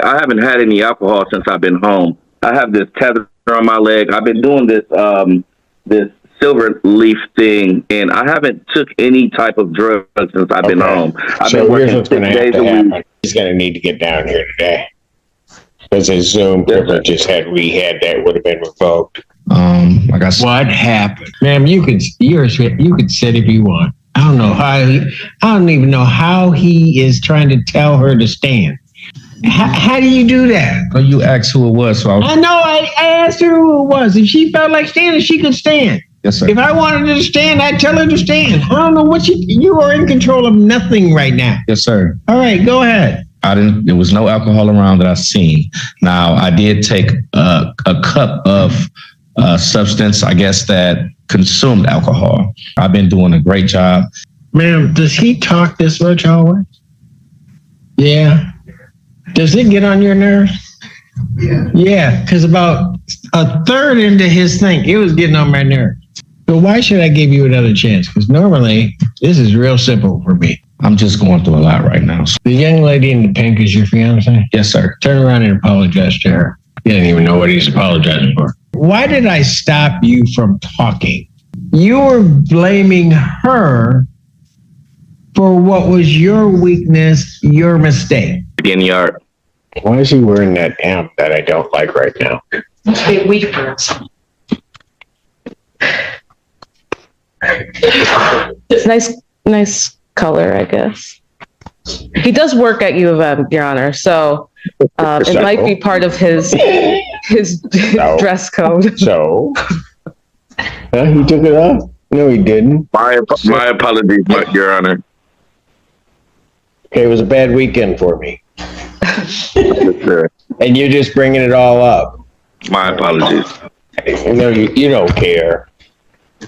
I haven't had any alcohol since I've been home. I have this tether on my leg. I've been doing this silver leaf thing, and I haven't took any type of drug since I've been home. I've been here's working what's going 6 to have days to a happen. week. He's going to need to get down here today because his Zoom privileges had that would have been revoked. Like I said, what happened, ma'am? You could sit if you want. I don't even know how he is trying to tell her to stand. How do you do that? Well, you asked who it was, so I know. I asked her who it was. If she felt like standing, she could stand. Yes, sir. If I wanted her to stand, I'd tell her to stand. I don't know what you are in control of nothing right now. Yes, sir. All right, go ahead. There was no alcohol around that I seen. Now, I did take a cup of substance, I guess, that consumed alcohol. I've been doing a great job. Ma'am, does he talk this much always? Yeah. Does it get on your nerves? Yeah, because about a third into his thing, it was getting on my nerves. So why should I give you another chance? Because normally, this is real simple for me. I'm just going through a lot right now. The young lady in the pink is your fiance? Yes, sir. Turn around and apologize to her. He doesn't even know what he's apologizing for. Why did I stop you from talking? You were blaming her for what was your weakness, your mistake. Ginyard. Why is he wearing that gown that I don't like right now? It's a bit weak for us. It's nice color, I guess. He does work at U of M, Your Honor, so it might be part of his dress code. So, he took it off? No, he didn't. My apologies, Your Honor. Okay, it was a bad weekend for me. Yes, sir. And you're just bringing it all up. My apologies. No, you don't care.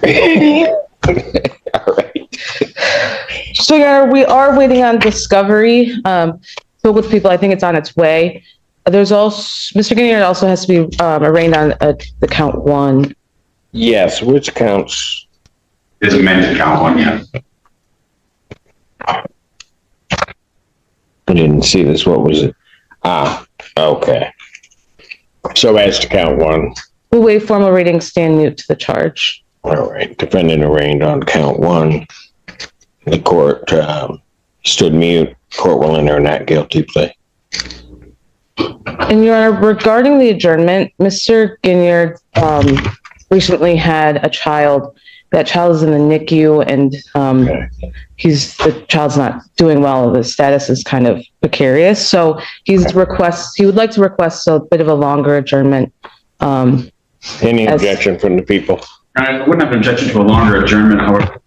All right. So, Your Honor, we are waiting on discovery. Spoke with people. I think it's on its way. There's also Mr. Ginyard also has to be arraigned on the count 1. Yes, which counts? It's amended count 1, yeah. I didn't see this. What was it? Okay. So as to count 1. We'll wait formal reading, stand mute to the charge. All right. Defendant arraigned on count 1. The court stood mute. Court will enter a not guilty plea. And Your Honor, regarding the adjournment, Mr. Ginyard recently had a child. That child is in the NICU, and the child's not doing well. The status is kind of precarious. So he would like to request a bit of a longer adjournment. Any objection from the people? I wouldn't have an objection to a longer adjournment. However,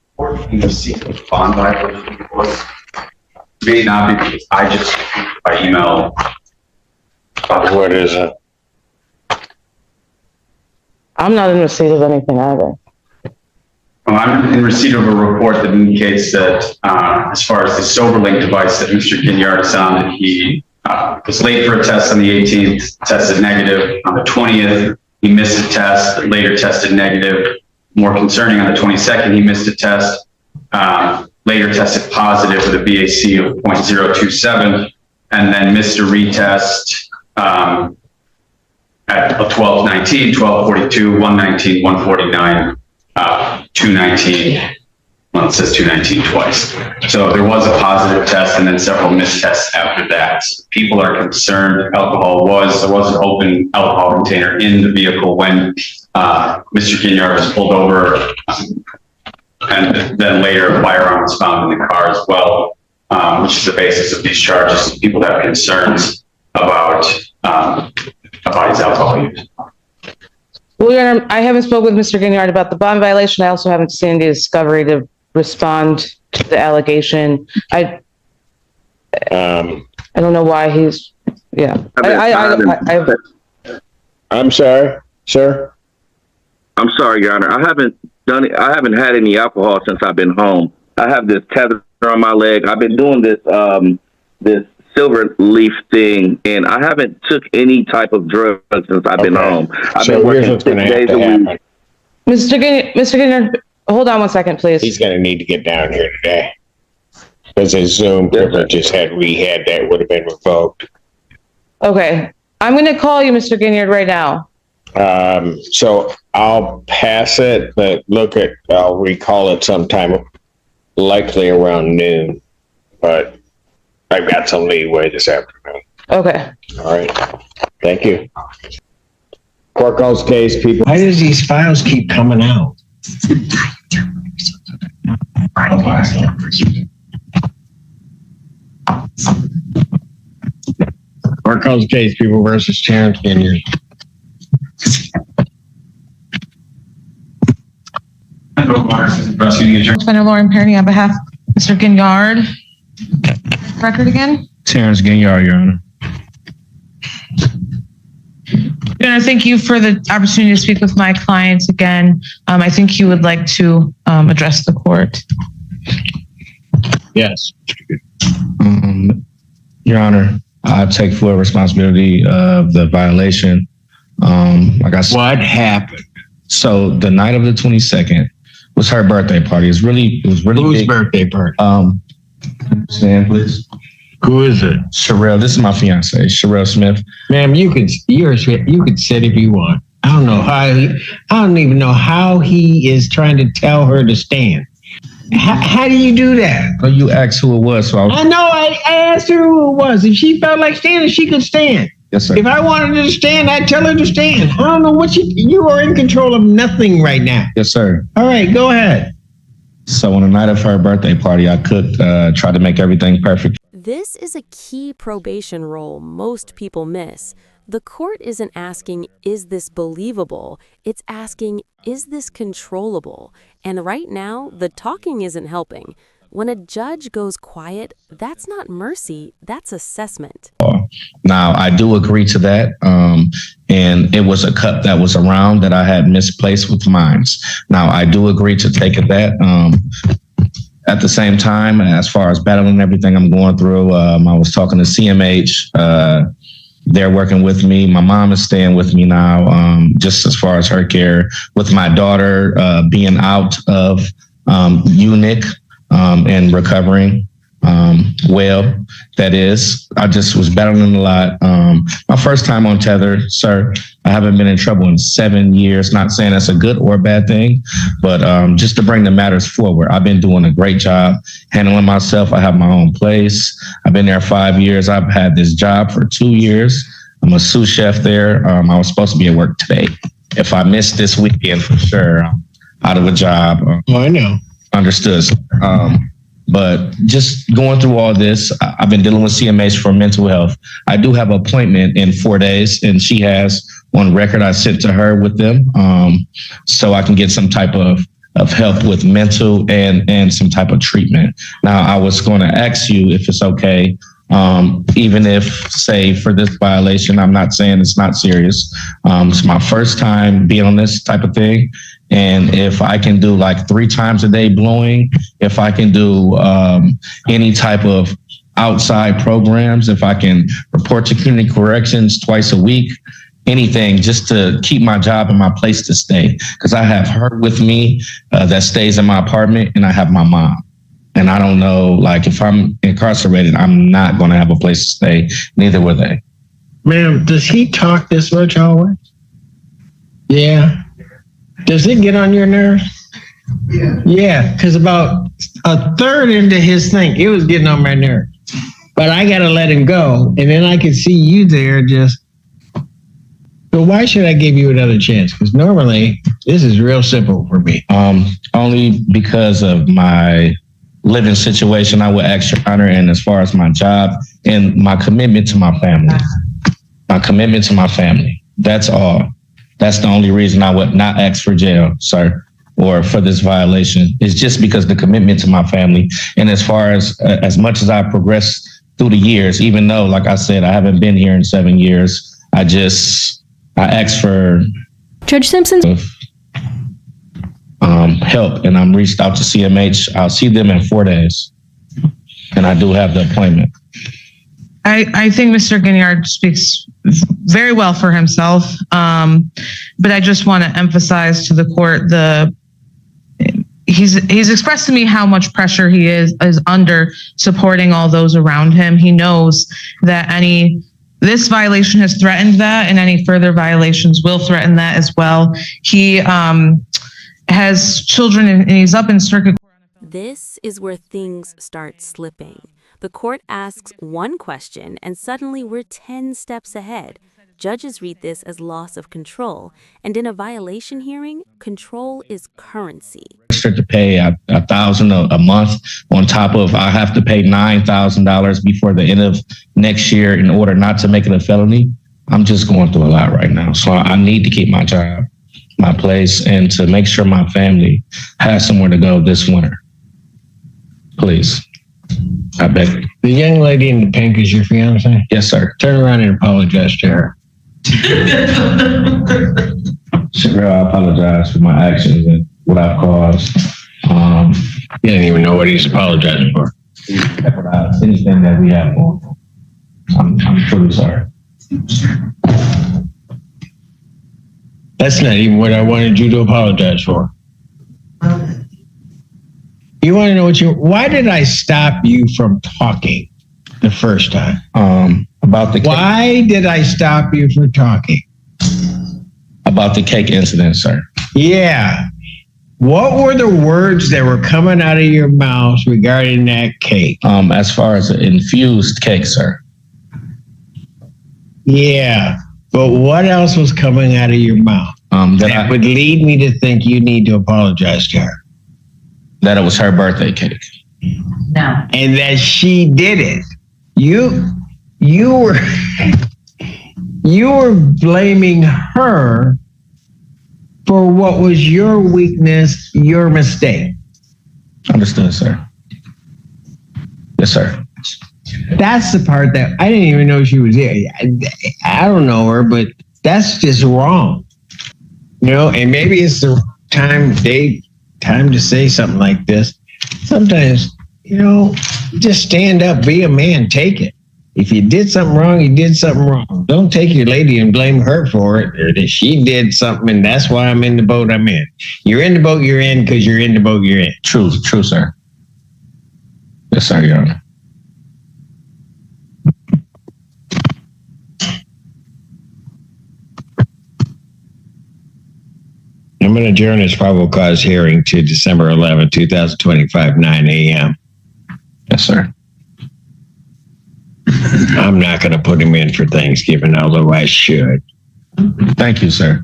the seek a bond violation was may not be because I just by email. What is it? I'm not in receipt of anything either. Well, I'm in receipt of a report that indicates that as far as the SoberLink device that Mr. Ginyard is on, that he was late for a test on the 18th, tested negative. On the 20th, he missed a test, later tested negative. More concerning, on the 22nd, he missed a test, later tested positive with a BAC of 0.027, and then missed a retest at 12:19, 12:42, 1:19, 1:49, 2:19. Well, it says 2:19 twice. So there was a positive test and then several missed tests after that. People are concerned there was an open alcohol container in the vehicle when Mr. Ginyard was pulled over, and then later a firearm was found in the car as well, which is the basis of these charges. People have concerns about his alcohol use. Well, Your Honor, I haven't spoken with Mr. Ginyard about the bond violation. I also haven't seen the discovery to respond to the allegation. I don't know why he's, yeah. I'm sorry, sir. I'm sorry, Your Honor. I haven't had any alcohol since I've been home. I have this tether on my leg. I've been doing this silver leaf thing, and I haven't took any type of drug since I've been home. I've been working 6 days a week. Mr. Ginyard, hold on one second, please. He's going to need to get down here today because his Zoom privileges had that would have been revoked. Okay. I'm going to call you, Mr. Ginyard, right now. So I'll pass it, but I'll recall it sometime, likely around noon, but I've got some leeway this afternoon. Okay. All right. Thank you. Court calls case, people. Why does these files keep coming out? Court calls case, people versus Terrence Ginyard. Defendant Lauren Perry on behalf of Mr. Ginyard. Record again? Terrence Ginyard, Your Honor. Your Honor, thank you for the opportunity to speak with my clients again. I think you would like to address the court. Yes. Your Honor, I take full responsibility of the violation. Like I said, What happened? so the night of the 22nd was her birthday party. It was really Whose big. birthday party? Stand, please. Who is it? Sherelle, this is my fiance, Sherelle Smith. Ma'am, you could sit if you want. I don't even know how he is trying to tell her to stand. How do you do that? Oh, you asked who it was, so I know I asked her who it was. If she felt like standing, she could stand. yes, sir. If I wanted her to stand, I'd tell her to stand. I don't know what you are in control of nothing right now. Yes, sir. All right, go ahead. So on the night of her birthday party, I cooked, tried to make everything perfect. This is a key probation role most people miss. The court isn't asking, is this believable? It's asking, is this controllable? And right now, the talking isn't helping. When a judge goes quiet, that's not mercy, that's assessment. Now, I do agree to that. And it was a cup that was around that I had misplaced with mines. Now, I do agree to take that. At the same time, as far as battling everything I'm going through, I was talking to CMH. They're working with me. My mom is staying with me now, just as far as her care with my daughter being out of UNIC and recovering well. That is, I just was battling a lot. My first time on tether, sir, I haven't been in trouble in 7 years. Not saying that's a good or a bad thing, but just to bring the matters forward, I've been doing a great job handling myself. I have my own place. I've been there 5 years. I've had this job for 2 years. I'm a sous chef there. I was supposed to be at work today. If I missed this weekend, for sure, I'm out of a job. I know. Understood. But just going through all this, I've been dealing with CMH for mental health. I do have an appointment in 4 days, and she has on record I sent to her with them, so I can get some type of help with mental and some type of treatment. Now, I was going to ask you if it's okay, even if, say, for this violation, I'm not saying it's not serious. It's my first time being on this type of thing. And if I can do like 3 times a day blowing, if I can do any type of outside programs, if I can report to community corrections twice a week, anything just to keep my job and my place to stay. Because I have her with me that stays in my apartment, and I have my mom. And I don't know, like if I'm incarcerated, I'm not going to have a place to stay. Neither will they. Ma'am, does he talk this much always? Yeah. Does it get on your nerves? Yeah, because about a third into his thing, it was getting on my nerves. But I got to let him go. And then I can see you there just. So why should I give you another chance? Because normally this is real simple for me. Only because of my living situation, I would ask Your Honor, and as far as my job and my commitment to my family. My commitment to my family. That's all. That's the only reason I would not ask for jail, sir, or for this violation. It's just because the commitment to my family. And as far as much as I progressed through the years, even though, like I said, I haven't been here in 7 years, I asked for Judge Simpson's help, and I'm reached out to CMH. I'll see them in 4 days, and I do have the appointment. I think Mr. Ginyard speaks very well for himself, but I just want to emphasize to the court he's expressed to me how much pressure he is under supporting all those around him. He knows that any This violation has threatened that, and any further violations will threaten that as well. He has children, and he's up in circuit court. This is where things start slipping. The court asks one question, and suddenly we're 10 steps ahead. Judges read this as loss of control, and in a violation hearing, control is currency. To pay $1,000 a month on top of I have to pay $9,000 before the end of next year in order not to make it a felony. I'm just going through a lot right now. So I need to keep my job, my place, and to make sure my family has somewhere to go this winter. Please. I beg you. The young lady in the pink is your fiance? Yes, sir. Turn around and apologize to her. Sure, I apologize for my actions and what I've caused. You didn't even know what he's apologizing for. Anything that we have going on. I'm truly sorry. That's not even what I wanted you to apologize for. You want to know why did I stop you from talking the first time? About the cake. Why did I stop you from talking? About the cake incident, sir. Yeah. What were the words that were coming out of your mouth regarding that cake? As far as an infused cake, sir. Yeah. But what else was coming out of your mouth? That would lead me to think you need to apologize to her. That it was her birthday cake. No. And that she did it. You were blaming her for what was your weakness, your mistake. Understood, sir. Yes, sir. That's the part that I didn't even know she was there. I don't know her, but that's just wrong. You know, and maybe it's the time to say something like this. Sometimes, just stand up, be a man, take it. If you did something wrong, you did something wrong. Don't take your lady and blame her for it. Or that she did something and that's why I'm in the boat I'm in. You're in the boat you're in because you're in the boat you're in. True, sir. Yes, sir, Your Honor. I'm going to adjourn this probable cause hearing to December 11, 2025, 9 a.m. Yes, sir. I'm not going to put him in for Thanksgiving, although I should. Thank you, sir.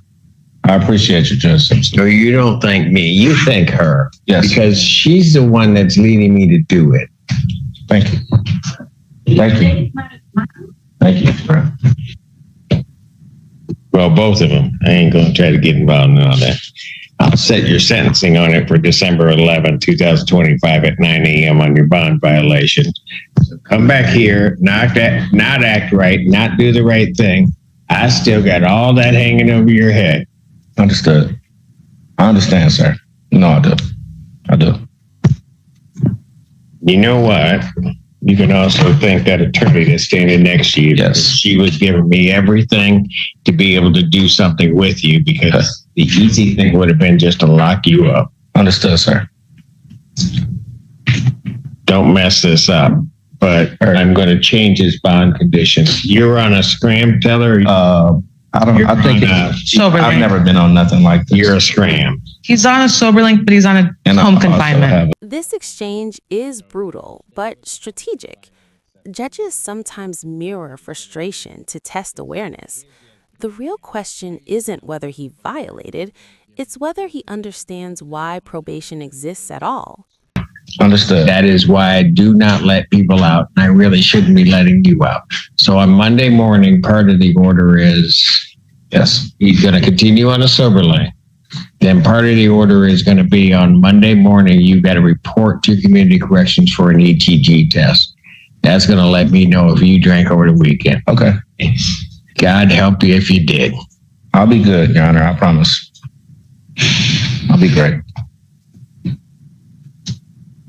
I appreciate you, Judge Simpson. No, you don't thank me. You thank her. Yes. Because she's the one that's leading me to do it. Thank you. Thank you. Thank you, sir. Well, both of them. I ain't going to try to get involved in all that. I'll set your sentencing on it for December 11, 2025 at 9 a.m. on your bond violation. So come back here, not act right, not do the right thing. I still got all that hanging over your head. Understood. I understand, sir. No, I do. I do. You know what? You can also thank that attorney that's standing next to you. Yes. She was giving me everything to be able to do something with you because the easy thing would have been just to lock you up. Understood, sir. Don't mess this up. But I'm going to change his bond conditions. You're on a scram, Teller. I think Sober I've link. never been on nothing like this. You're a scram. He's on a sober link, but he's on a home confinement. This exchange is brutal, but strategic. Judges sometimes mirror frustration to test awareness. The real question isn't whether he violated, it's whether he understands why probation exists at all. Understood. That is why I do not let people out. And I really shouldn't be letting you out. So on Monday morning, part of the order is, yes, he's going to continue on a sober lane. Then part of the order is going to be on Monday morning, you got to report to community corrections for an ETG test. That's going to let me know if you drank over the weekend. Okay. God help you if you did. I'll be good, Your Honor. I promise. I'll be great.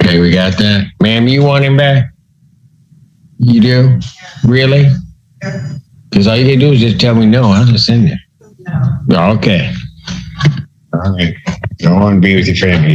Okay, we got that. Ma'am, you want him back? You do? Really? Because all you can do is just tell me no. I'll just send it. No. Okay. All right. Go on and be with your family.